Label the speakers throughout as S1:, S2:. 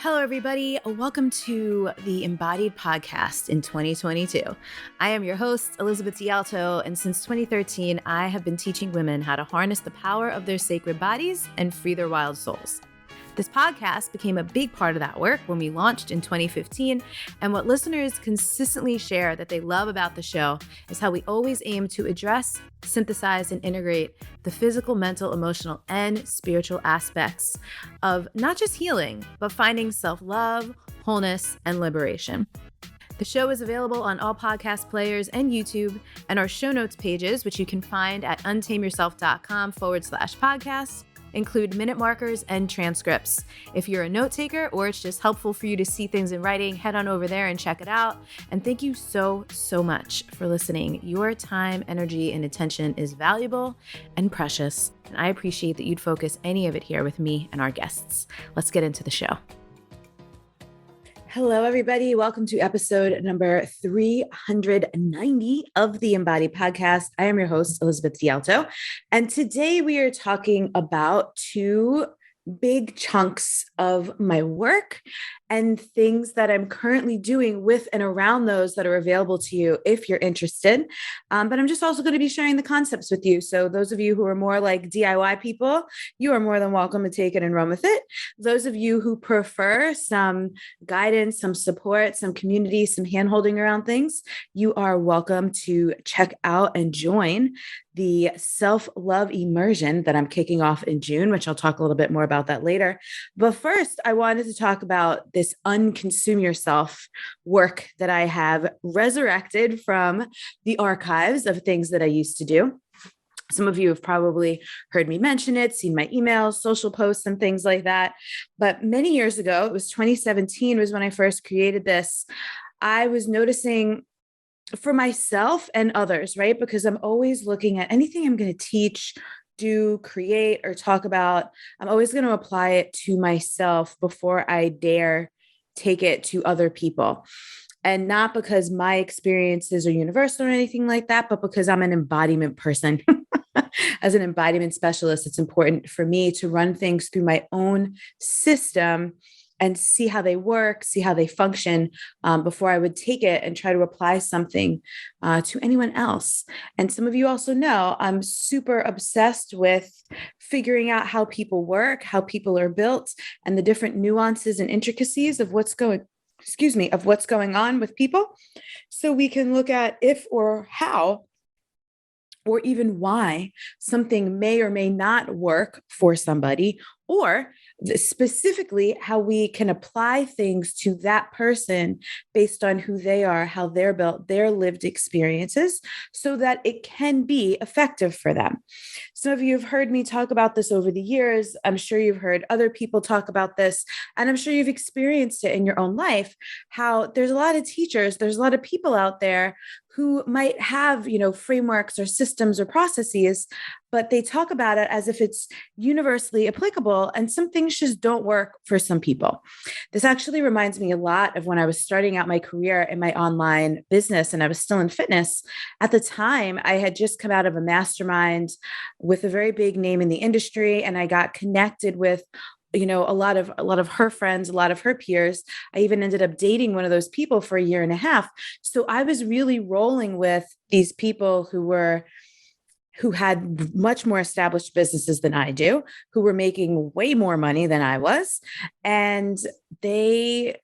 S1: Hello, everybody. Welcome to the Embodied Podcast in 2022. I am your host, Elizabeth DiAlto, and since 2013, I have been teaching women how to harness the power of their sacred bodies and free their wild souls. This podcast became a big part of that work when we launched in 2015, and what listeners consistently share that they love about the show is how we always aim to address, synthesize, and integrate the physical, mental, emotional, and spiritual aspects of not just healing, but finding self-love, wholeness, and liberation. The show is available on all podcast players and YouTube, and our show notes pages, which you can find at untameyourself.com/podcast, include minute markers and transcripts. If you're a note taker or it's just helpful for you to see things in writing, head on over there and check it out. And thank you so much for listening. Your time, energy, and attention is valuable and precious, and I appreciate that you'd focus any of it here with me and our guests. Let's get into the show. Hello, everybody. Welcome to episode number 390 of the Embodied Podcast. I am your host, Elizabeth DiAlto, and today we are talking about two big chunks of my work and things that I'm currently doing with and around those that are available to you if you're interested. But I'm just also going to be sharing the concepts with you. So those of you who are more like DIY people, you are more than welcome to take it and run with it. Those of you who prefer some guidance, some support, some community, some handholding around things, you are welcome to check out and join the self-love immersion that I'm kicking off in June, which I'll talk a little bit more about that later. But first, I wanted to talk about this unconsume yourself work that I have resurrected from the archives of things that I used to do. Some of you have probably heard me mention it, seen my emails, social posts, and things like that. But many years ago, it was 2017 was when I first created this. I was noticing for myself and others, right? Because I'm always looking at anything I'm going to teach, do, create, or talk about. I'm always going to apply it to myself before I dare take it to other people. And not because my experiences are universal or anything like that, but because I'm an embodiment person. As an embodiment specialist, it's important for me to run things through my own system and see how they work, see how they function before I would take it and try to apply something to anyone else. And some of you also know I'm super obsessed with figuring out how people work, how people are built, and the different nuances and intricacies of what's going on with people. So we can look at if or how or even why something may or may not work for somebody, or specifically how we can apply things to that person based on who they are, how they're built, their lived experiences, so that it can be effective for them. Some of you have heard me talk about this over the years. I'm sure you've heard other people talk about this, and I'm sure you've experienced it in your own life, how there's a lot of teachers, there's a lot of people out there who might have, frameworks or systems or processes, but they talk about it as if it's universally applicable, and some things just don't work for some people. This actually reminds me a lot of when I was starting out my career in my online business and I was still in fitness. At the time, I had just come out of a mastermind with a very big name in the industry, and I got connected with a lot of her friends, a lot of her peers. I even ended up dating one of those people for a year and a half. So I was really rolling with these people who had much more established businesses than I do, who were making way more money than I was. And they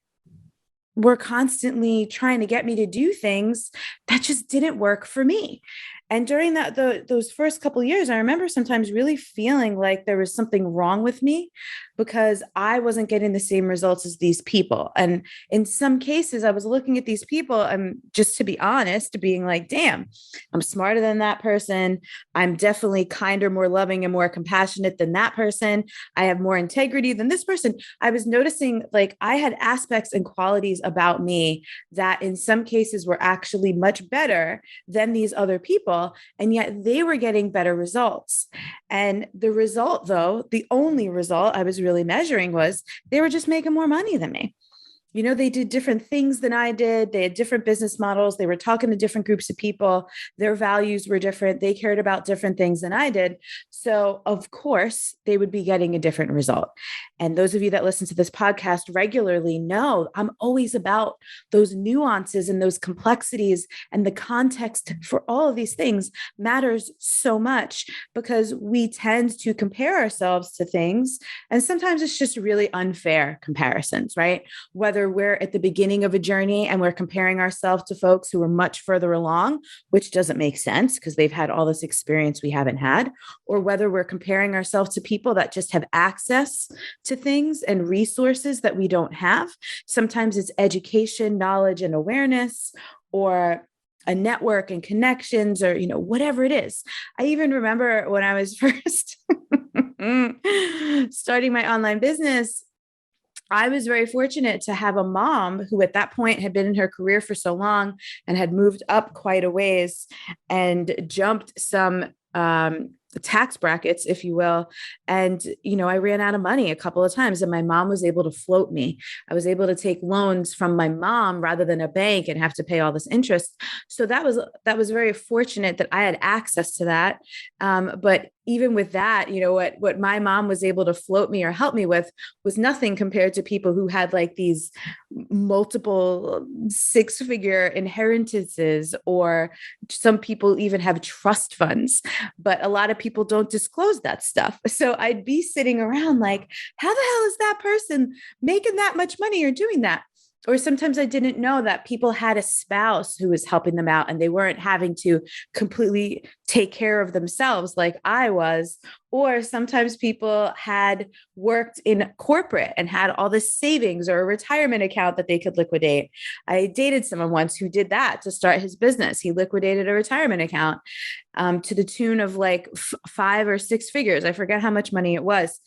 S1: were constantly trying to get me to do things that just didn't work for me. And during those first couple of years, I remember sometimes really feeling like there was something wrong with me because I wasn't getting the same results as these people. And in some cases, I was looking at these people and just to be honest, being like, damn, I'm smarter than that person. I'm definitely kinder, more loving, and more compassionate than that person. I have more integrity than this person. I was noticing like I had aspects and qualities about me that in some cases were actually much better than these other people. And yet they were getting better results. And the result, though, the only result I was really measuring was they were just making more money than me. They did different things than I did. They had different business models. They were talking to different groups of people. Their values were different. They cared about different things than I did. So of course they would be getting a different result. And those of you that listen to this podcast regularly know I'm always about those nuances and those complexities, and the context for all of these things matters so much, because we tend to compare ourselves to things. And sometimes it's just really unfair comparisons, right? Whether we're at the beginning of a journey and we're comparing ourselves to folks who are much further along, which doesn't make sense because they've had all this experience we haven't had, or whether we're comparing ourselves to people that just have access to things and resources that we don't have. Sometimes it's education, knowledge, and awareness, or a network and connections, or, whatever it is. I even remember when I was first starting my online business, I was very fortunate to have a mom who at that point had been in her career for so long and had moved up quite a ways and jumped some tax brackets, if you will. And, I ran out of money a couple of times, and my mom was able to float me. I was able to take loans from my mom rather than a bank and have to pay all this interest. So that was very fortunate that I had access to that. But even with that, what my mom was able to float me or help me with was nothing compared to people who had like these multiple six-figure inheritances, or some people even have trust funds, but a lot of people don't disclose that stuff. So I'd be sitting around like, how the hell is that person making that much money or doing that? Or sometimes I didn't know that people had a spouse who was helping them out and they weren't having to completely take care of themselves like I was. Or sometimes people had worked in corporate and had all this savings or a retirement account that they could liquidate. I dated someone once who did that to start his business. He liquidated a retirement account to the tune of like 5 or 6 figures. I forget how much money it was.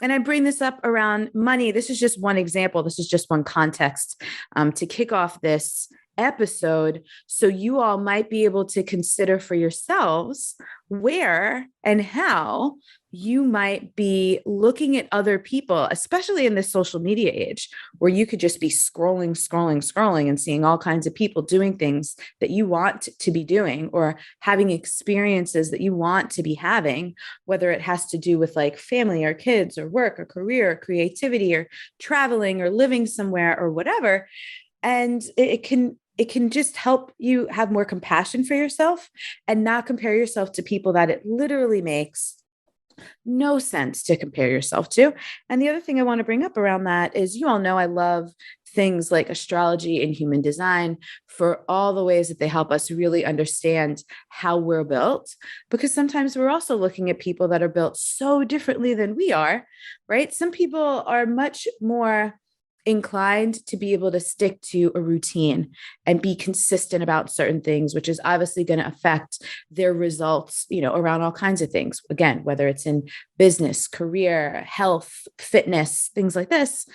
S1: And I bring this up around money. This is just one example. This is just one context to kick off this episode. So you all might be able to consider for yourselves where and how you might be looking at other people, especially in this social media age, where you could just be scrolling and seeing all kinds of people doing things that you want to be doing, or having experiences that you want to be having, whether it has to do with like family or kids or work or career or creativity or traveling or living somewhere or whatever. And it can just help you have more compassion for yourself and not compare yourself to people that it literally makes no sense to compare yourself to. And the other thing I want to bring up around that is, you all know I love things like astrology and human design for all the ways that they help us really understand how we're built, because sometimes we're also looking at people that are built so differently than we are, right? Some people are much more inclined to be able to stick to a routine and be consistent about certain things, which is obviously going to affect their results, around all kinds of things. Again, whether it's in business, career, health, fitness, things like this.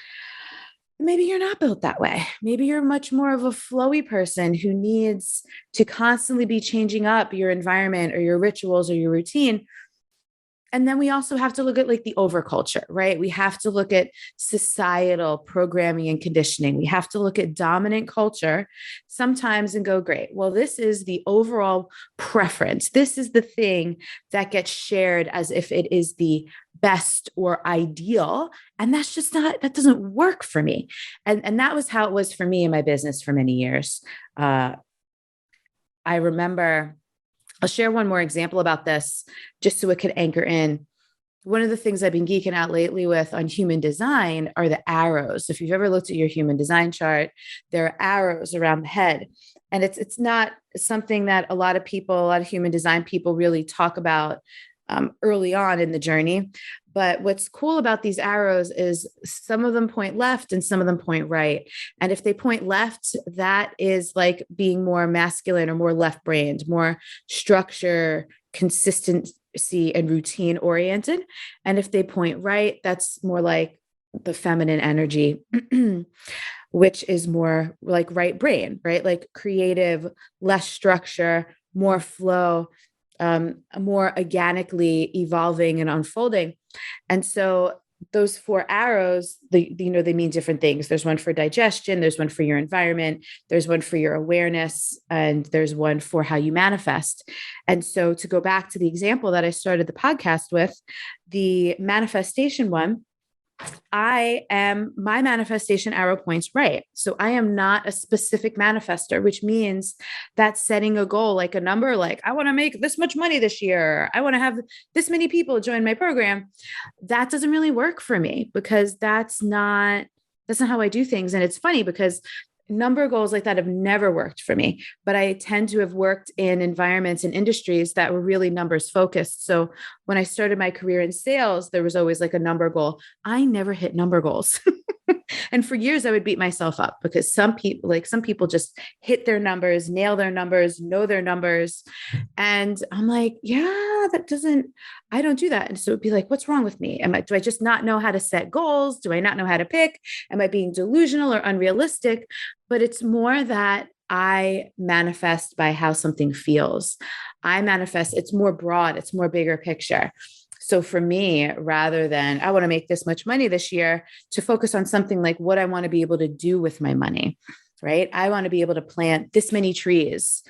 S1: Maybe you're not built that way. Maybe you're much more of a flowy person who needs to constantly be changing up your environment or your rituals or your routine. And then we also have to look at like the overculture, right? We have to look at societal programming and conditioning. We have to look at dominant culture sometimes and go, great, well, this is the overall preference. This is the thing that gets shared as if it is the best or ideal. And that's just not, that doesn't work for me. And that was how it was for me in my business for many years. I remember, I'll share one more example about this just so it could anchor in. One of the things I've been geeking out lately with on human design are the arrows. If you've ever looked at your human design chart, there are arrows around the head. And it's not something that a lot of human design people really talk about early on in the journey. But what's cool about these arrows is some of them point left and some of them point right. And if they point left, that is like being more masculine or more left-brained, more structure, consistency, and routine oriented. And if they point right, that's more like the feminine energy, which is more like right brain, right? Like creative, less structure, more flow, more organically evolving and unfolding. And so those 4 arrows, they mean different things. There's one for digestion, there's one for your environment, there's one for your awareness, and there's one for how you manifest. And so to go back to the example that I started the podcast with, the manifestation one, my manifestation arrow points right. So I am not a specific manifester, which means that setting a goal, like a number, like I want to make this much money this year, I want to have this many people join my program, that doesn't really work for me because that's not how I do things. And it's funny because number goals like that have never worked for me, but I tend to have worked in environments and industries that were really numbers focused. So when I started my career in sales, there was always like a number goal. I never hit number goals. And for years I would beat myself up because some people just hit their numbers, nail their numbers, know their numbers. And I'm like, yeah, I don't do that. And so it'd be like, what's wrong with me? Do I just not know how to set goals? Do I not know how to pick? Am I being delusional or unrealistic? But it's more that I manifest by how something feels. It's more broad, it's more bigger picture. So for me, rather than I want to make this much money this year, to focus on something like what I want to be able to do with my money, right? I want to be able to plant this many trees.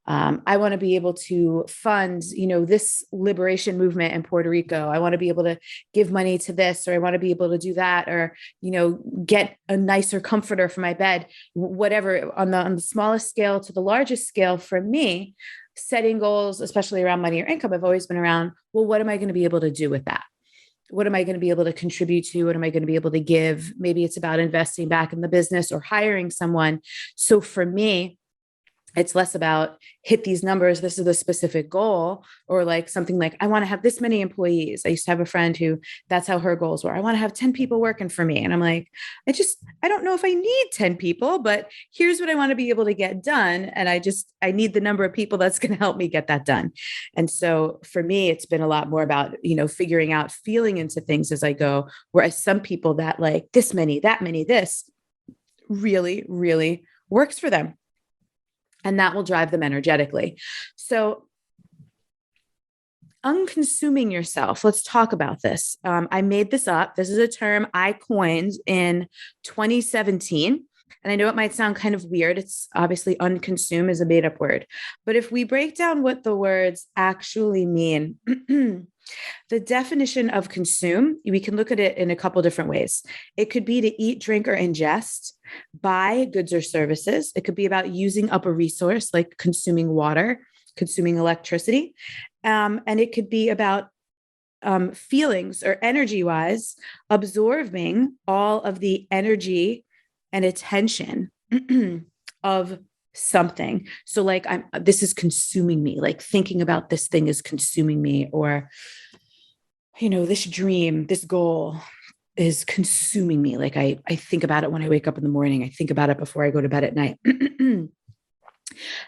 S1: I want to be able to fund, this liberation movement in Puerto Rico. I want to be able to give money to this, or I want to be able to do that, or, get a nicer comforter for my bed, whatever, on the smallest scale to the largest scale. For me, setting goals, especially around money or income, I've always been around, well, what am I going to be able to do with that? What am I going to be able to contribute to? What am I going to be able to give? Maybe it's about investing back in the business or hiring someone. So for me, it's less about hit these numbers, this is the specific goal, or like something like, I want to have this many employees. I used to have a friend who that's how her goals were. I want to have 10 people working for me. And I'm like, I don't know if I need 10 people, but here's what I want to be able to get done. And I need the number of people that's going to help me get that done. And so for me, it's been a lot more about, figuring out, feeling into things as I go, whereas some people that like this many, that many, this really, really works for them. And that will drive them energetically. So unconsuming yourself. Let's talk about this. I made this up. This is a term I coined in 2017. And I know it might sound kind of weird. It's obviously unconsume is a made up word. But if we break down what the words actually mean, the definition of consume, we can look at it in a couple different ways. It could be to eat, drink, or ingest, buy goods or services. It could be about using up a resource like consuming water, consuming electricity. And it could be about feelings or energy wise, absorbing all of the energy and attention of something. So like this is consuming me, like thinking about this thing is consuming me, or, this dream, this goal is consuming me. Like I think about it when I wake up in the morning. I think about it before I go to bed at night.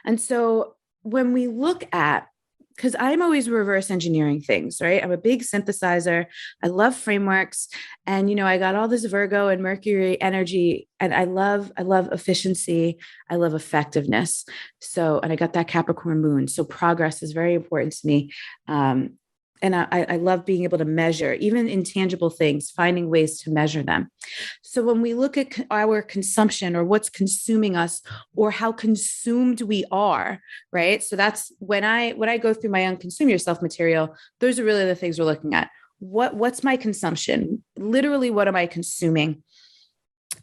S1: And so when we look at, because I'm always reverse engineering things, right? I'm a big synthesizer. I love frameworks. And, I got all this Virgo and Mercury energy, and I love efficiency. I love effectiveness. So, and I got that Capricorn moon. So progress is very important to me. And I love being able to measure, even intangible things, finding ways to measure them. So when we look at our consumption or what's consuming us or how consumed we are, right? So that's when I go through my unconsume yourself material, those are really the things we're looking at. What's my consumption? Literally, what am I consuming?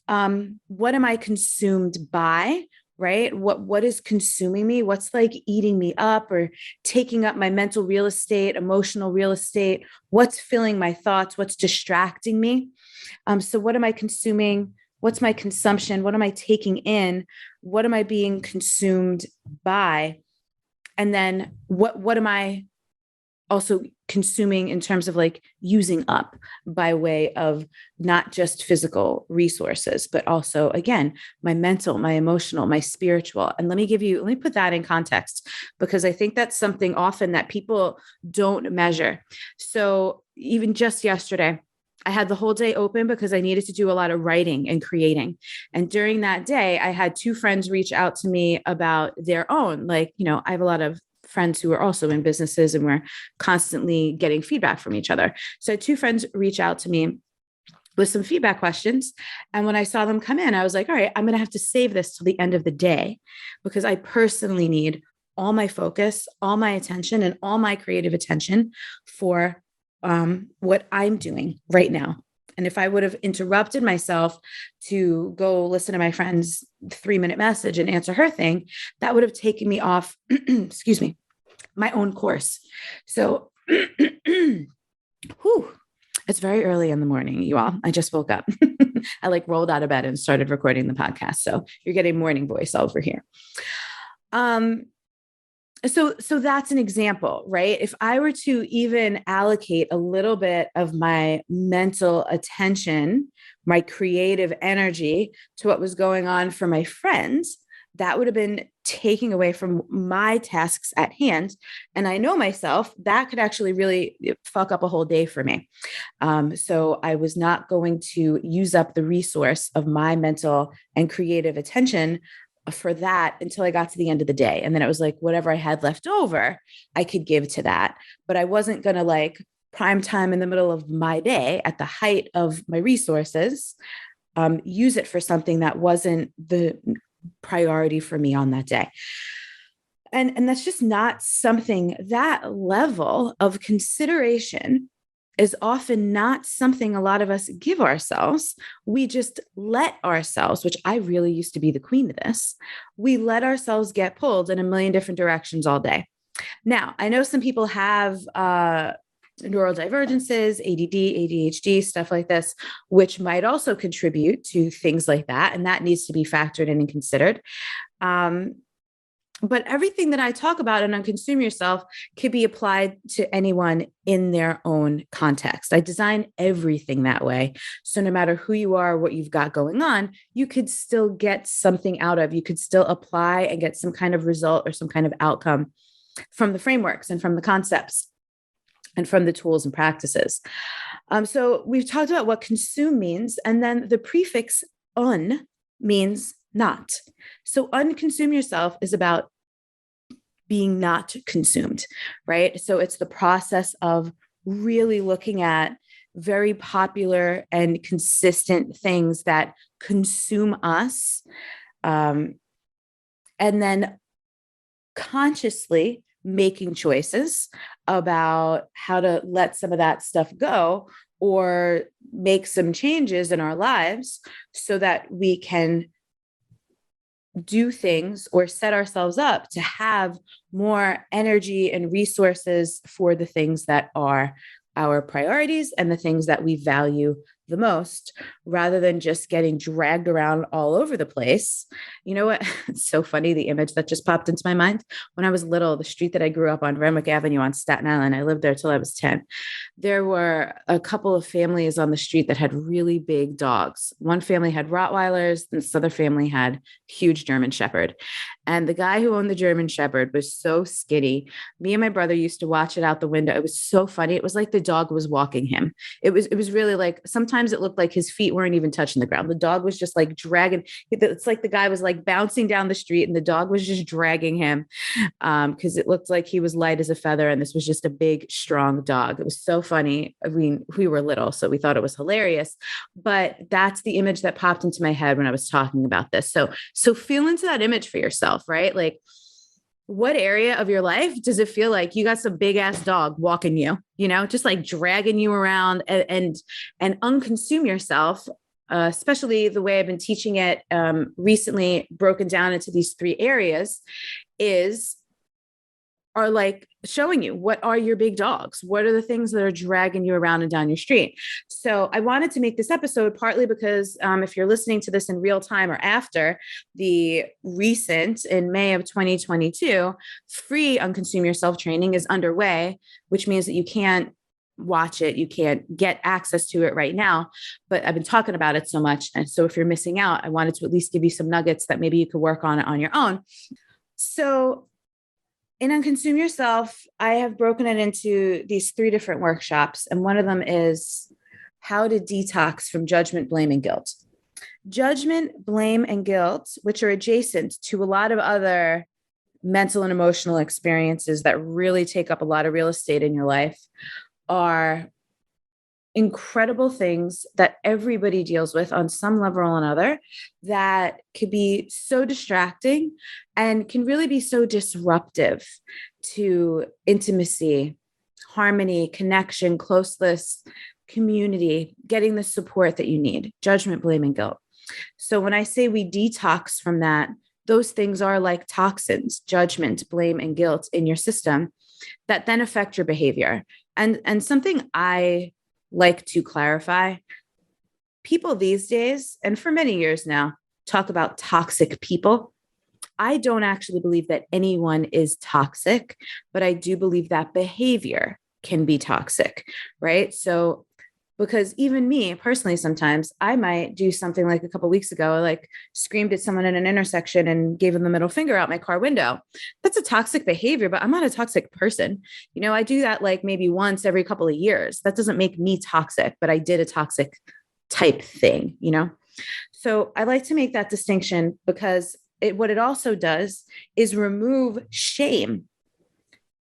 S1: What am I consumed by? Right? What is consuming me? What's like eating me up or taking up my mental real estate, emotional real estate? What's filling my thoughts? What's distracting me? So what am I consuming? What's my consumption? What am I taking in? What am I being consumed by? And then what am I also consuming in terms of like using up by way of not just physical resources, but also, again, my mental, my emotional, my spiritual. And let me put that in context, because I think that's something often that people don't measure. So even just yesterday, I had the whole day open because I needed to do a lot of writing and creating. And during that day, I had two friends reach out to me about their own, I have a lot of friends who are also in businesses and we're constantly getting feedback from each other. So I had two friends reach out to me with some feedback questions. And when I saw them come in, I was like, all right, I'm going to have to save this till the end of the day because I personally need all my focus, all my attention, and all my creative attention for what I'm doing right now. And if I would have interrupted myself to go listen to my friend's 3-minute message and answer her thing, that would have taken me off, excuse me, my own course. So, whew, it's very early in the morning, you all. I just woke up. I like rolled out of bed and started recording the podcast. So you're getting morning voice over here. So that's an example, right? If I were to even allocate a little bit of my mental attention, my creative energy to what was going on for my friends, that would have been taking away from my tasks at hand. And I know myself, that could actually really fuck up a whole day for me. So I was not going to use up the resource of my mental and creative attention for that until I got to the end of the day. And then it was like, whatever I had left over, I could give to that. But I wasn't going to like prime time in the middle of my day at the height of my resources, use it for something that wasn't the priority for me on that day. And that's just not something, that level of consideration is often not something a lot of us give ourselves. We just let ourselves, which I really used to be the queen of this, we let ourselves get pulled in a million different directions all day. Now, I know some people have neurodivergences, ADD, ADHD, stuff like this, which might also contribute to things like that. And that needs to be factored in and considered. But everything that I talk about in Unconsume Yourself can be applied to anyone in their own context. I design everything that way. So no matter who you are, what you've got going on, you could still get something out of, you could still apply and get some kind of result or some kind of outcome from the frameworks and from the concepts and from the tools and practices. So we've talked about what consume means, and then the prefix un means not. So unconsume yourself is about being not consumed, right? So it's the process of really looking at very popular and consistent things that consume us, and then consciously making choices about how to let some of that stuff go or make some changes in our lives so that we can do things or set ourselves up to have more energy and resources for the things that are our priorities and the things that we value the most, rather than just getting dragged around all over the place. You know what? It's so funny. The image that just popped into my mind when I was little, the street that I grew up on, Renwick Avenue on Staten Island, I lived there till I was 10. There were a couple of families on the street that had really big dogs. One family had Rottweilers, and this other family had huge German Shepherd. And the guy who owned the German Shepherd was so skinny. Me and my brother used to watch it out the window. It was so funny. It was like the dog was walking him. It was really like, sometimes it looked like his feet weren't even touching the ground. The dog was just like dragging. It's like the guy was like bouncing down the street and the dog was just dragging him, because it looked like he was light as a feather. And this was just a big, strong dog. It was so funny. I mean, we were little, so we thought it was hilarious, but that's the image that popped into my head when I was talking about this. So feel into that image for yourself, right? Like, what area of your life does it feel like you got some big ass dog walking you, just like dragging you around, and unconsume yourself, especially the way I've been teaching it recently, broken down into these 3 areas, are like showing you what are your big dogs, what are the things that are dragging you around and down your street. So I wanted to make this episode partly because if you're listening to this in real time or after the recent, in May of 2022, free Unconsume Yourself training is underway, which means that you can't watch it, you can't get access to it right now, but I've been talking about it so much. And so if you're missing out, I wanted to at least give you some nuggets that maybe you could work on it on your own. So in Unconsume Yourself, I have broken it into these 3 different workshops. And one of them is how to detox from judgment, blame, and guilt. Judgment, blame, and guilt, which are adjacent to a lot of other mental and emotional experiences that really take up a lot of real estate in your life, are incredible things that everybody deals with on some level or another, that could be so distracting and can really be so disruptive to intimacy, harmony, connection, closeness, community, getting the support that you need, judgment, blame, and guilt. So when I say we detox from that, those things are like toxins, judgment, blame, and guilt in your system that then affect your behavior. And something I like to clarify, people these days, and for many years now, talk about toxic people. I don't actually believe that anyone is toxic, but I do believe that behavior can be toxic, right? So, because even me personally, sometimes I might do something like a couple of weeks ago, I like screamed at someone in an intersection and gave them the middle finger out my car window. That's a toxic behavior, but I'm not a toxic person. I do that like maybe once every couple of years. That doesn't make me toxic, but I did a toxic type thing. So I like to make that distinction because what it also does is remove shame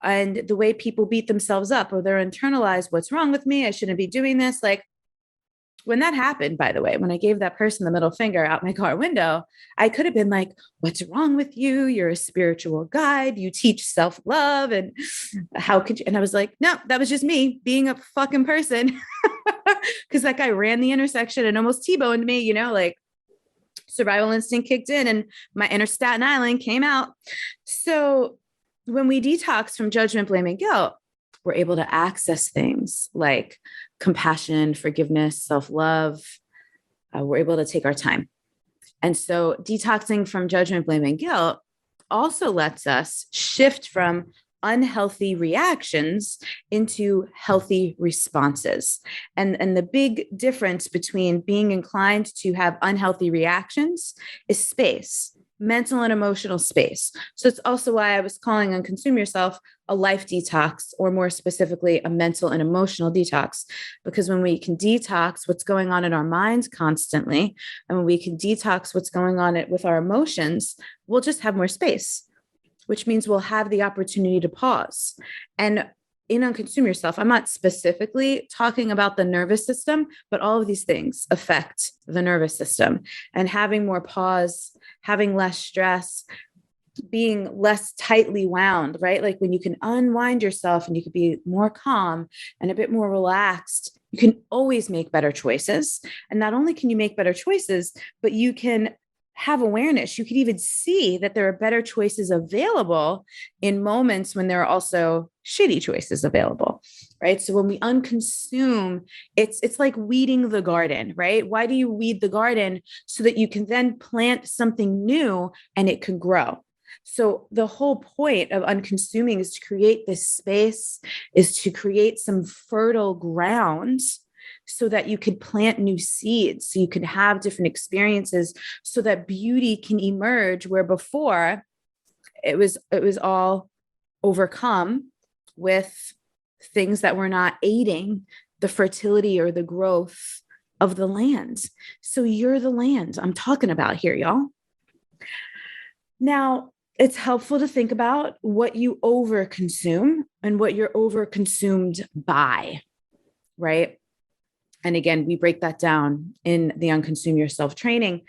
S1: and the way people beat themselves up, or they're internalized, what's wrong with me? I shouldn't be doing this. Like when that happened, by the way, when I gave that person the middle finger out my car window, I could have been like, what's wrong with you? You're a spiritual guide. You teach self-love. And how could you? And I was like, no, that was just me being a fucking person. Cause that guy ran the intersection and almost T-boned me, like survival instinct kicked in and my inner Staten Island came out. So when we detox from judgment, blame, and guilt, we're able to access things like compassion, forgiveness, self-love. We're able to take our time. And so detoxing from judgment, blame, and guilt also lets us shift from unhealthy reactions into healthy responses. And the big difference between being inclined to have unhealthy reactions is space, mental and emotional space. So it's also why I was calling Unconsume Yourself a life detox, or more specifically, a mental and emotional detox. Because when we can detox what's going on in our minds constantly, and when we can detox what's going on with our emotions, we'll just have more space, which means we'll have the opportunity to pause. And in Unconsume Yourself, I'm not specifically talking about the nervous system, but all of these things affect the nervous system. And having more pause, having less stress, being less tightly wound, right? Like when you can unwind yourself and you can be more calm and a bit more relaxed, you can always make better choices. And not only can you make better choices, but you can have awareness. You could even see that there are better choices available in moments when there are also shitty choices available, right? So when we unconsume, it's like weeding the garden, right? Why do you weed the garden? So that you can then plant something new and it can grow. So the whole point of unconsuming is to create this space, is to create some fertile ground so that you could plant new seeds, so you can have different experiences, so that beauty can emerge where before it was all overcome with things that were not aiding the fertility or the growth of the land. So you're the land I'm talking about here, y'all. Now, it's helpful to think about what you overconsume and what you're overconsumed by, right? And again, we break that down in the Unconsume Yourself training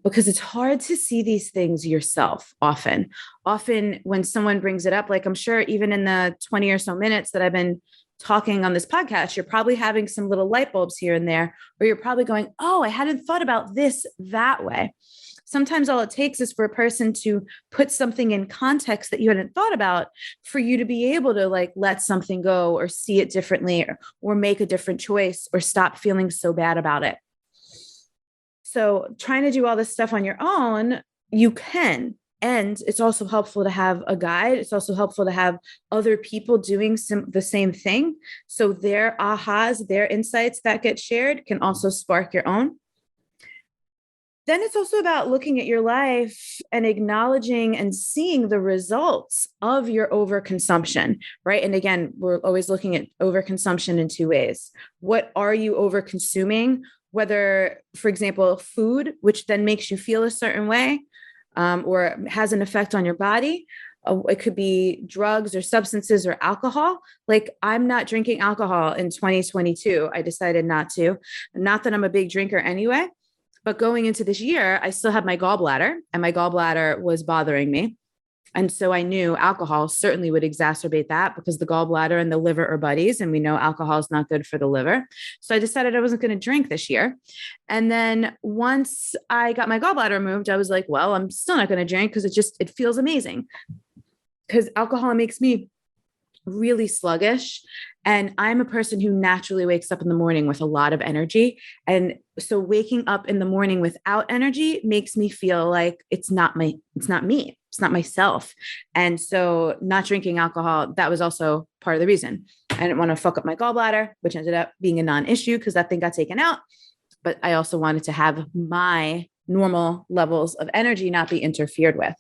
S1: because it's hard to see these things yourself often. Often when someone brings it up, like I'm sure even in the 20 or so minutes that I've been talking on this podcast, you're probably having some little light bulbs here and there, or you're probably going, oh, I hadn't thought about this that way. Sometimes all it takes is for a person to put something in context that you hadn't thought about for you to be able to like let something go or see it differently or make a different choice or stop feeling so bad about it. So trying to do all this stuff on your own, you can. And it's also helpful to have a guide. It's also helpful to have other people doing the same thing. So their ahas, their insights that get shared can also spark your own. Then it's also about looking at your life and acknowledging and seeing the results of your overconsumption, right? And again, we're always looking at overconsumption in two ways. What are you overconsuming? Whether, for example, food, which then makes you feel a certain way or has an effect on your body. It could be drugs or substances or alcohol. Like I'm not drinking alcohol in 2022. I decided not to. Not that I'm a big drinker anyway. But going into this year, I still have my gallbladder and my gallbladder was bothering me. And so I knew alcohol certainly would exacerbate that because the gallbladder and the liver are buddies. And we know alcohol is not good for the liver. So I decided I wasn't going to drink this year. And then once I got my gallbladder removed, I was like, well, I'm still not going to drink because it feels amazing. Because alcohol makes me really sluggish. And I'm a person who naturally wakes up in the morning with a lot of energy. And so waking up in the morning without energy makes me feel like it's not me. It's not myself. And so not drinking alcohol, that was also part of the reason. I didn't want to fuck up my gallbladder, which ended up being a non-issue because that thing got taken out. But I also wanted to have my normal levels of energy not be interfered with.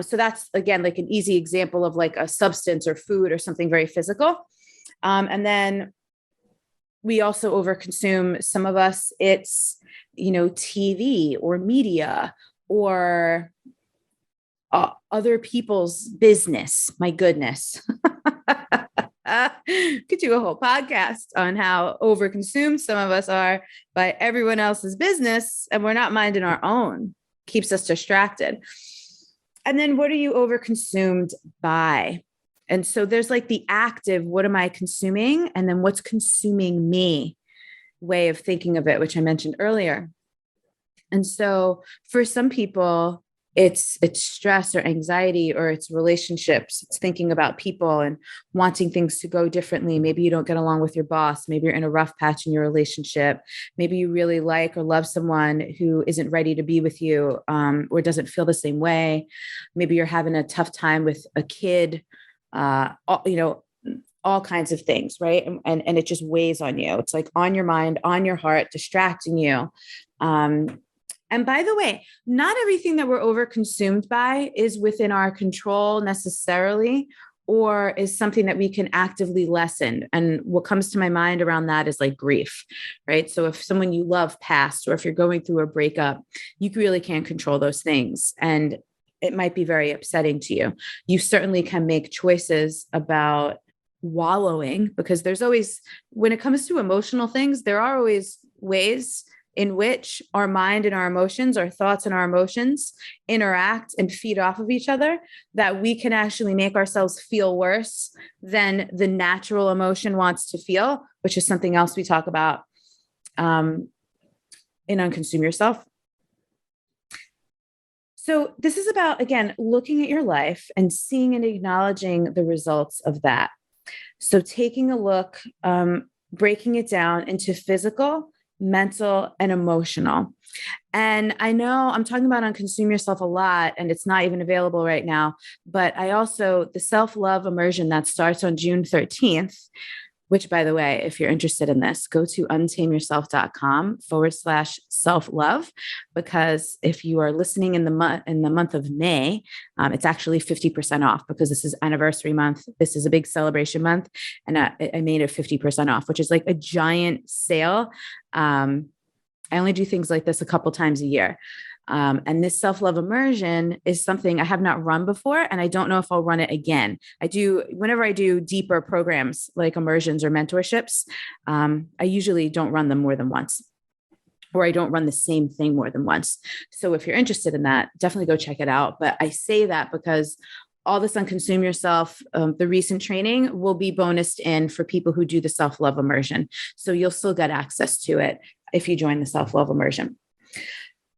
S1: So that's, again, like an easy example of like a substance or food or something very physical. And then we also overconsume. Some of us, it's, TV or media or other people's business. My goodness. Could do a whole podcast on how overconsumed some of us are by everyone else's business, and we're not minding our own. Keeps us distracted. And then what are you overconsumed by? And so there's like the active, what am I consuming? And then what's consuming me way of thinking of it, which I mentioned earlier. And so for some people, it's stress or anxiety, or it's relationships. It's thinking about people and wanting things to go differently. Maybe you don't get along with your boss. Maybe you're in a rough patch in your relationship. Maybe you really like or love someone who isn't ready to be with you, or doesn't feel the same way. Maybe you're having a tough time with a kid, all kinds of things, right? And it just weighs on you. It's like on your mind, on your heart, distracting you. And by the way, not everything that we're overconsumed by is within our control necessarily, or is something that we can actively lessen. And what comes to my mind around that is like grief, right? So if someone you love passed, or if you're going through a breakup, you really can't control those things. And it might be very upsetting to you. You certainly can make choices about wallowing, because there's always, when it comes to emotional things, there are always ways in which our mind and our emotions, our thoughts and our emotions interact and feed off of each other, that we can actually make ourselves feel worse than the natural emotion wants to feel, which is something else we talk about in Unconsume Yourself. So this is about, again, looking at your life and seeing and acknowledging the results of that. So taking a look, breaking it down into physical, mental, and emotional. And I know I'm talking about Unconsume Yourself a lot, and it's not even available right now, but I also, the self-love immersion that starts on June 13th, which, by the way, if you're interested in this, go to untameyourself.com/self-love, because if you are listening in the month of May, it's actually 50% off, because this is anniversary month. This is a big celebration month. And I made it 50% off, which is like a giant sale. I only do things like this a couple times a year. And this self-love immersion is something I have not run before, and I don't know if I'll run it again. Whenever I do deeper programs like immersions or mentorships, I usually don't run them more than once, or I don't run the same thing more than once. So if you're interested in that, definitely go check it out. But I say that because all this Unconsume Yourself, the recent training will be bonused in for people who do the self-love immersion. So you'll still get access to it if you join the self-love immersion.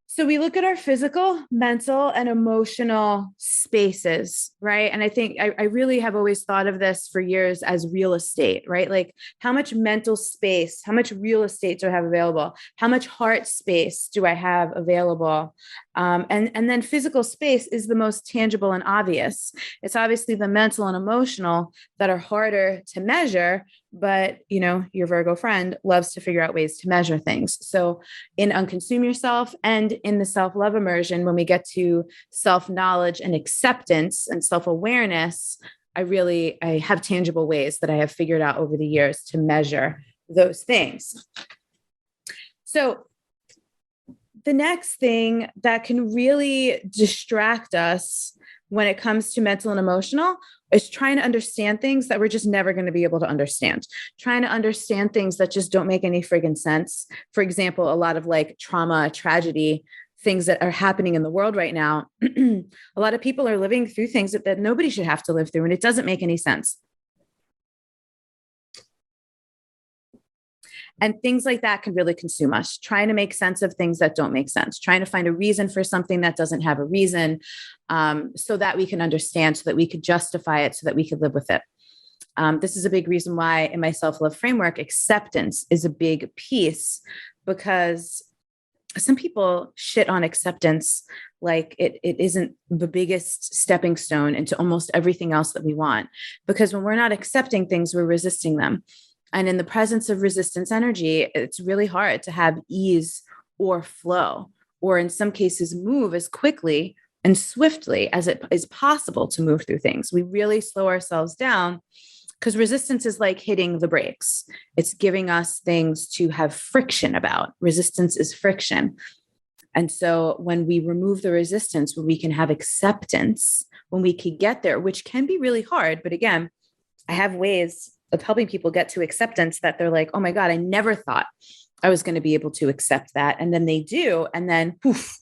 S1: So we look at our physical, mental, and emotional spaces, right? And I think I really have always thought of this for years as real estate, right? Like how much mental space, how much real estate do I have available? How much heart space do I have available? And then physical space is the most tangible and obvious. It's obviously the mental and emotional that are harder to measure, but your Virgo friend loves to figure out ways to measure things. So in Unconsume Yourself and in the self-love immersion, when we get to self-knowledge and acceptance and self-awareness, I have tangible ways that I have figured out over the years to measure those things. So the next thing that can really distract us when it comes to mental and emotional is trying to understand things that we're just never going to be able to understand, trying to understand things that just don't make any friggin' sense. For example, a lot of like trauma, tragedy things that are happening in the world right now, a lot of people are living through things that nobody should have to live through. And it doesn't make any sense. And things like that can really consume us, trying to make sense of things that don't make sense, trying to find a reason for something that doesn't have a reason, so that we can understand, so that we could justify it, so that we could live with it. This is a big reason why in my self-love framework, acceptance is a big piece, because some people shit on acceptance like it isn't the biggest stepping stone into almost everything else that we want. Because when we're not accepting things, we're resisting them. And in the presence of resistance energy, it's really hard to have ease or flow, or in some cases, move as quickly and swiftly as it is possible to move through things. We really slow ourselves down, because resistance is like hitting the brakes. It's giving us things to have friction about. Resistance is friction. And so when we remove the resistance, when we can have acceptance, when we can get there, which can be really hard. But again, I have ways of helping people get to acceptance that they're like, oh my God, I never thought I was going to be able to accept that. And then they do. And then poof,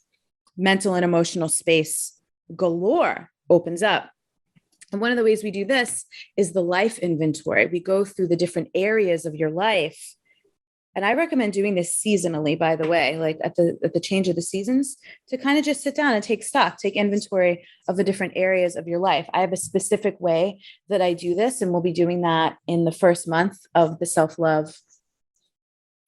S1: mental and emotional space galore opens up. And one of the ways we do this is the life inventory. We go through the different areas of your life. And I recommend doing this seasonally, by the way, like at the change of the seasons, to kind of just sit down and take stock, take inventory of the different areas of your life. I have a specific way that I do this, and we'll be doing that in the first month of the self-love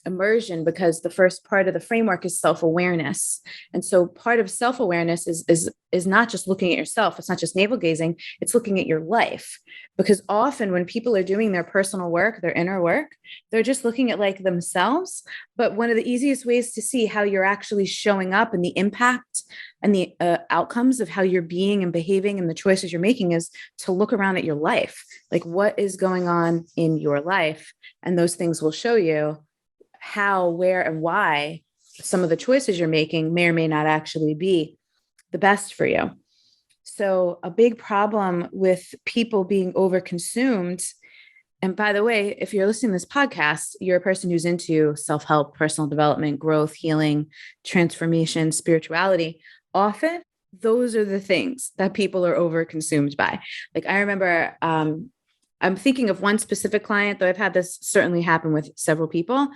S1: immersion, because the first part of the framework is self-awareness. And so part of self-awareness is not just looking at yourself. It's not just navel gazing. It's looking at your life, because often when people are doing their personal work, their inner work, they're just looking at like themselves. But one of the easiest ways to see how you're actually showing up and the impact and the outcomes of how you're being and behaving and the choices you're making is to look around at your life. Like, what is going on in your life? And those things will show you how, where, and why some of the choices you're making may or may not actually be the best for you. So a big problem with people being overconsumed, and by the way, if you're listening to this podcast, you're a person who's into self-help, personal development, growth, healing, transformation, spirituality, often those are the things that people are overconsumed by. Like I remember, I'm thinking of one specific client, though I've had this certainly happen with several people,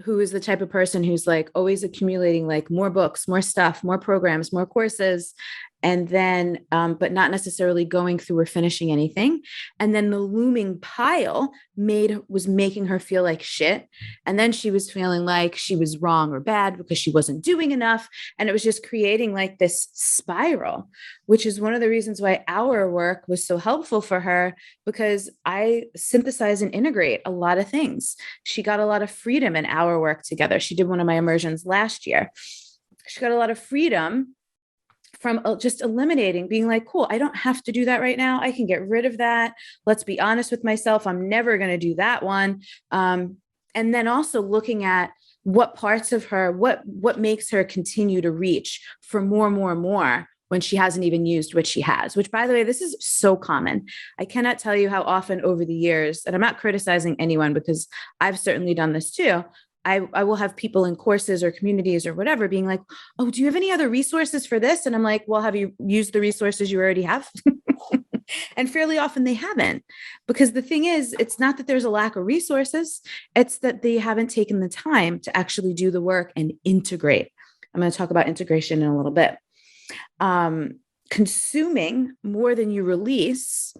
S1: who is the type of person who's like always accumulating like more books, more stuff, more programs, more courses, and then, but not necessarily going through or finishing anything. And then the looming pile was making her feel like shit. And then she was feeling like she was wrong or bad because she wasn't doing enough. And it was just creating like this spiral, which is one of the reasons why our work was so helpful for her, because I synthesize and integrate a lot of things. She got a lot of freedom in our work together. She did one of my immersions last year. She got a lot of freedom from just eliminating, being like, cool, I don't have to do that right now. I can get rid of that. Let's be honest with myself. I'm never going to do that one. And then also looking at what parts of her, what makes her continue to reach for more when she hasn't even used what she has, which, by the way, this is so common. I cannot tell you how often over the years, and I'm not criticizing anyone because I've certainly done this too, I will have people in courses or communities or whatever being like, oh, do you have any other resources for this? And I'm like, well, have you used the resources you already have? And fairly often they haven't, because the thing is, it's not that there's a lack of resources. It's that they haven't taken the time to actually do the work and integrate. I'm going to talk about integration in a little bit. Consuming more than you release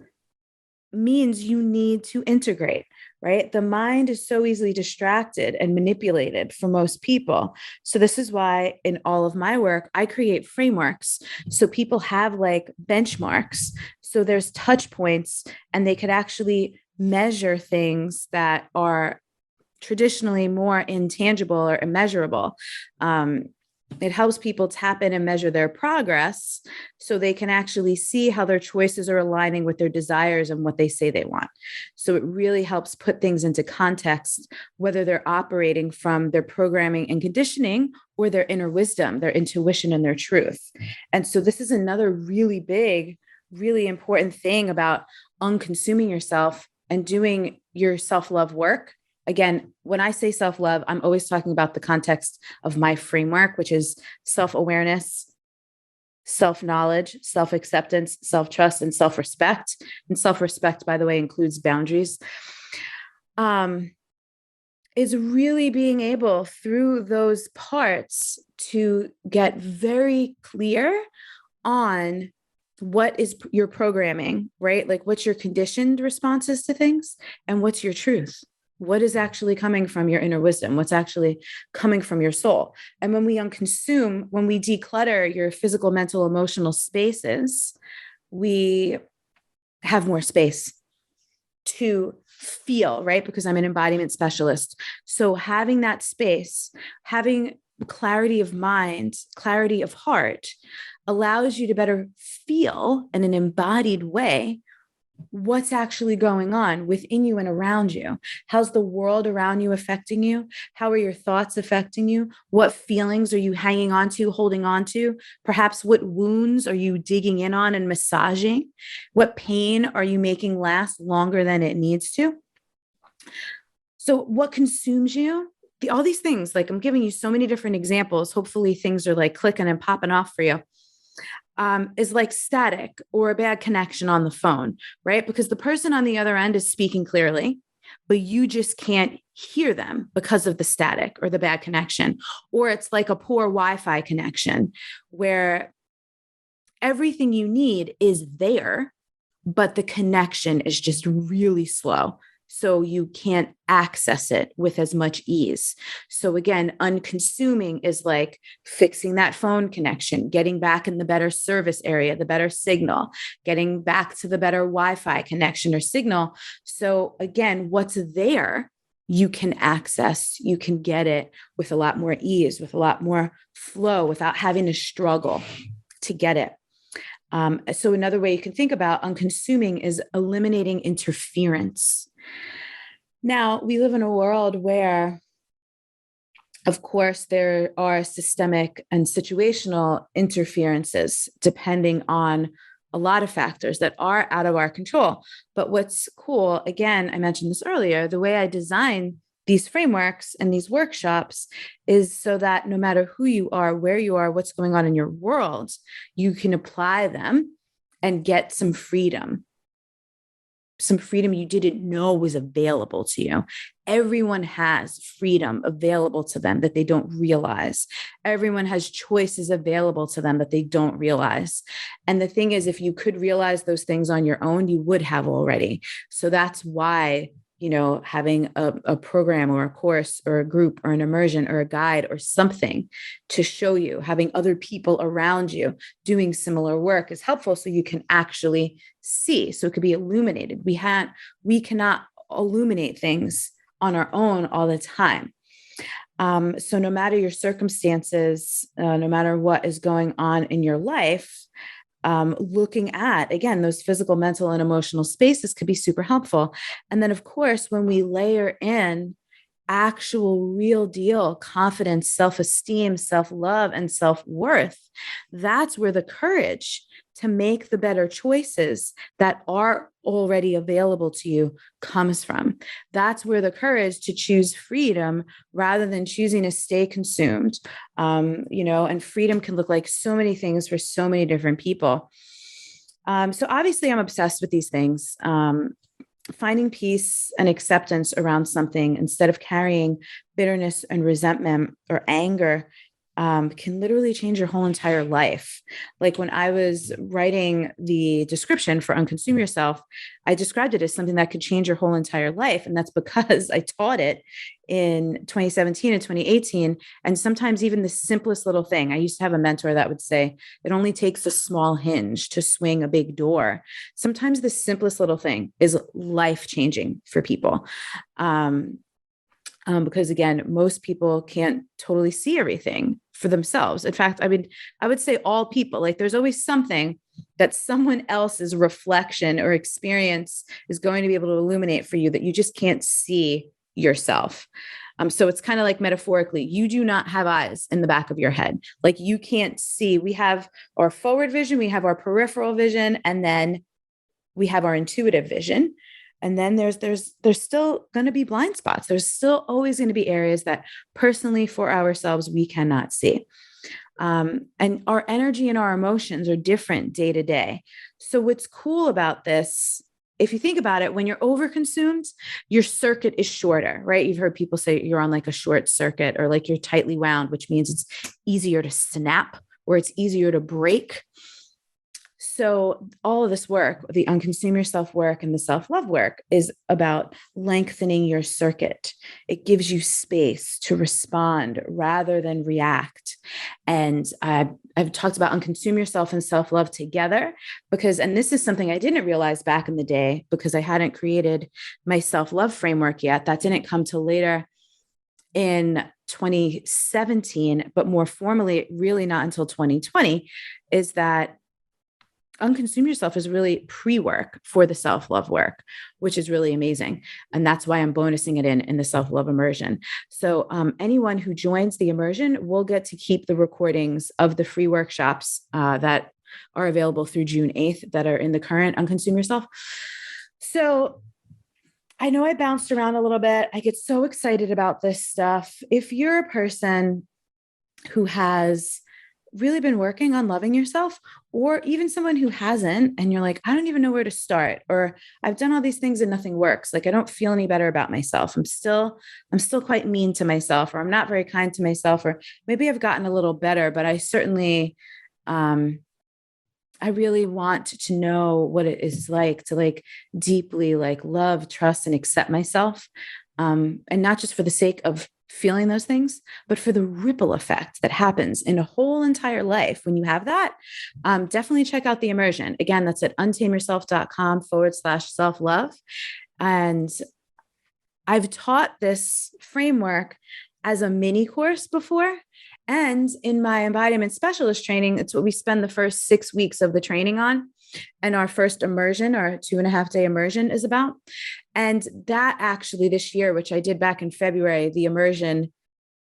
S1: means you need to integrate, right? The mind is so easily distracted and manipulated for most people. So this is why in all of my work, I create frameworks. So people have like benchmarks. So there's touch points, and they could actually measure things that are traditionally more intangible or immeasurable. It helps people tap in and measure their progress so they can actually see how their choices are aligning with their desires and what they say they want. So it really helps put things into context, whether they're operating from their programming and conditioning or their inner wisdom, their intuition, and their truth. And so this is another really big, really important thing about unconsuming yourself and doing your self-love work Again, when I say self-love, I'm always talking about the context of my framework, which is self-awareness, self-knowledge, self-acceptance, self-trust, and self-respect. And self-respect, by the way, includes boundaries. Is really being able through those parts to get very clear on what is your programming, right? Like what's your conditioned responses to things and what's your truth? What is actually coming from your inner wisdom? What's actually coming from your soul? And when we unconsume, when we declutter your physical, mental, emotional spaces, we have more space to feel, right? Because I'm an embodiment specialist. So having that space, having clarity of mind, clarity of heart allows you to better feel in an embodied way what's actually going on within you and around you. How's the world around you affecting you? How are your thoughts affecting you? What feelings are you hanging on to, holding on to? Perhaps what wounds are you digging in on and massaging? What pain are you making last longer than it needs to? So what consumes you? All these things, like I'm giving you so many different examples. Hopefully things are like clicking and popping off for you. Is like static or a bad connection on the phone, right? Because the person on the other end is speaking clearly, but you just can't hear them because of the static or the bad connection. Or it's like a poor Wi-Fi connection where everything you need is there, but the connection is just really slow. So you can't access it with as much ease. So again, unconsuming is like fixing that phone connection, getting back in the better service area, the better signal, getting back to the better Wi-Fi connection or signal. So again, what's there, you can access, you can get it with a lot more ease, with a lot more flow, without having to struggle to get it. So another way you can think about unconsuming is eliminating interference. Now, we live in a world where, of course, there are systemic and situational interferences depending on a lot of factors that are out of our control. But what's cool, again, I mentioned this earlier, the way I design these frameworks and these workshops is so that no matter who you are, where you are, what's going on in your world, you can apply them and get some freedom you didn't know was available to you. Everyone has freedom available to them that they don't realize. Everyone has choices available to them that they don't realize. And the thing is, if you could realize those things on your own, you would have already. So that's why, having a program or a course or a group or an immersion or a guide or something to show you, having other people around you doing similar work is helpful so you can actually see. So it could be illuminated. We cannot illuminate things on our own all the time. So no matter your circumstances, no matter what is going on in your life, looking at, again, those physical, mental, and emotional spaces could be super helpful. And then, of course, when we layer in actual real deal confidence, self-esteem, self-love, and self-worth, that's where the courage to make the better choices that are already available to you comes from. That's where the courage to choose freedom rather than choosing to stay consumed. And freedom can look like so many things for so many different people. So obviously I'm obsessed with these things. Finding peace and acceptance around something instead of carrying bitterness and resentment or anger can literally change your whole entire life. Like when I was writing the description for Unconsume Yourself, I described it as something that could change your whole entire life. And that's because I taught it in 2017 and 2018. And sometimes even the simplest little thing, I used to have a mentor that would say, it only takes a small hinge to swing a big door. Sometimes the simplest little thing is life-changing for people. Because again, most people can't totally see everything for themselves. In fact, I would say all people, like there's always something that someone else's reflection or experience is going to be able to illuminate for you that you just can't see yourself. So it's kind of like metaphorically, you do not have eyes in the back of your head. Like you can't see. We have our forward vision, we have our peripheral vision, and then we have our intuitive vision. And then there's still going to be blind spots. There's still always going to be areas that personally for ourselves we cannot see. And our energy and our emotions are different day to day. So what's cool about this, if you think about it, when you're overconsumed, your circuit is shorter, right? You've heard people say you're on like a short circuit, or like you're tightly wound, which means it's easier to snap or it's easier to break. So all of this work, the unconsume yourself work and the self-love work, is about lengthening your circuit. It gives you space to respond rather than react. And I've talked about unconsume yourself and self-love together because, and this is something I didn't realize back in the day because I hadn't created my self-love framework yet. That didn't come till later in 2017, but more formally, really not until 2020, is that unconsume yourself is really pre-work for the self-love work, which is really amazing. And that's why I'm bonusing it in the self-love immersion. So anyone who joins the immersion will get to keep the recordings of the free workshops that are available through June 8th that are in the current unconsume yourself. So I know I bounced around a little bit. I get so excited about this stuff. If you're a person who has really been working on loving yourself, or even someone who hasn't, and you're like, I don't even know where to start, or I've done all these things and nothing works. Like, I don't feel any better about myself. I'm still quite mean to myself, or I'm not very kind to myself, or maybe I've gotten a little better, but I certainly, I really want to know what it is like to like deeply like love, trust, and accept myself. And not just for the sake of feeling those things, but for the ripple effect that happens in a whole entire life. When you have that, definitely check out the immersion. Again, that's at untameyourself.com/self-love. And I've taught this framework as a mini course before. And in my embodiment specialist training, it's what we spend the first 6 weeks of the training on. And our first immersion, our 2.5-day immersion, is about. And that actually this year, which I did back in February, the immersion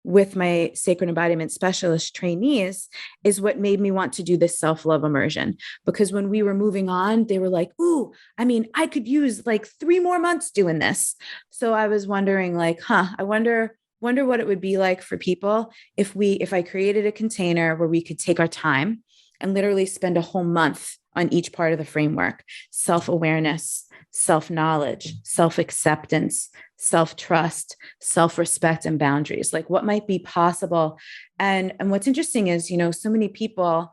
S1: with my sacred embodiment specialist trainees, is what made me want to do this self-love immersion. Because when we were moving on, they were like, ooh, I mean, I could use like 3 more months doing this. So I was wondering like, I wonder what it would be like for people if I created a container where we could take our time and literally spend a whole month on each part of the framework: self-awareness, self-knowledge, self-acceptance, self-trust, self-respect, and boundaries. Like, what might be possible? And what's interesting is, so many people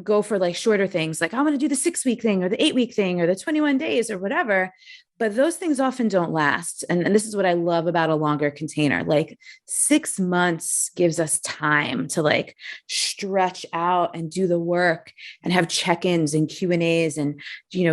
S1: go for like shorter things, like I want to do the 6-week thing or the 8-week thing or the 21 days or whatever. But those things often don't last. And this is what I love about a longer container. Like 6 months gives us time to like stretch out and do the work and have check-ins and Q&As and,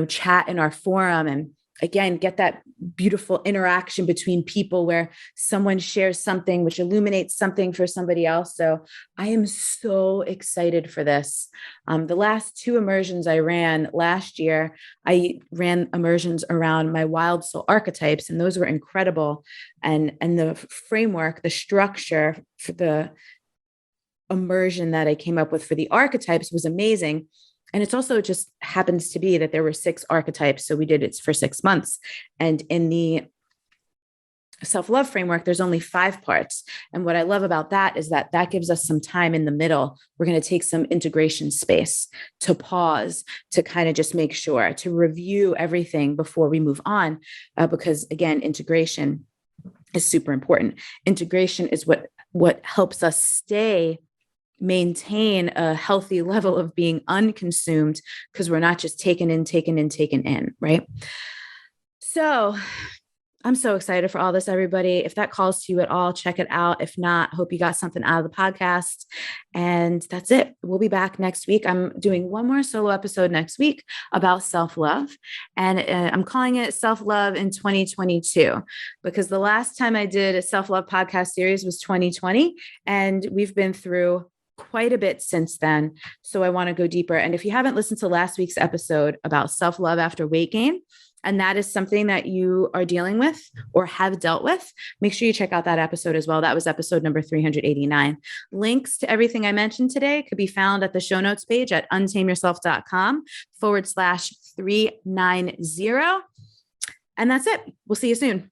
S1: chat in our forum. And again, get that beautiful interaction between people where someone shares something which illuminates something for somebody else. So I am so excited for this. The last 2 immersions I ran last year, I ran immersions around my wild soul archetypes, and those were incredible. And the framework, the structure for the immersion that I came up with for the archetypes was amazing. And it's also just happens to be that there were 6 archetypes. So we did it for 6 months. And in the self-love framework, there's only 5 parts. And what I love about that is that gives us some time in the middle. We're going to take some integration space to pause, to kind of just make sure, to review everything before we move on. Because again, integration is super important. Integration is what helps us maintain a healthy level of being unconsumed, because we're not just taken in, right? So I'm so excited for all this, everybody. If that calls to you at all, check it out. If not, hope you got something out of the podcast. And that's it. We'll be back next week. I'm doing one more solo episode next week about self-love. And I'm calling it Self-Love in 2022, because the last time I did a self-love podcast series was 2020. And we've been through quite a bit since then. So I want to go deeper. And if you haven't listened to last week's episode about self-love after weight gain, and that is something that you are dealing with or have dealt with, make sure you check out that episode as well. That was episode number 389. Links to everything I mentioned today could be found at the show notes page at untameyourself.com/390. And that's it. We'll see you soon.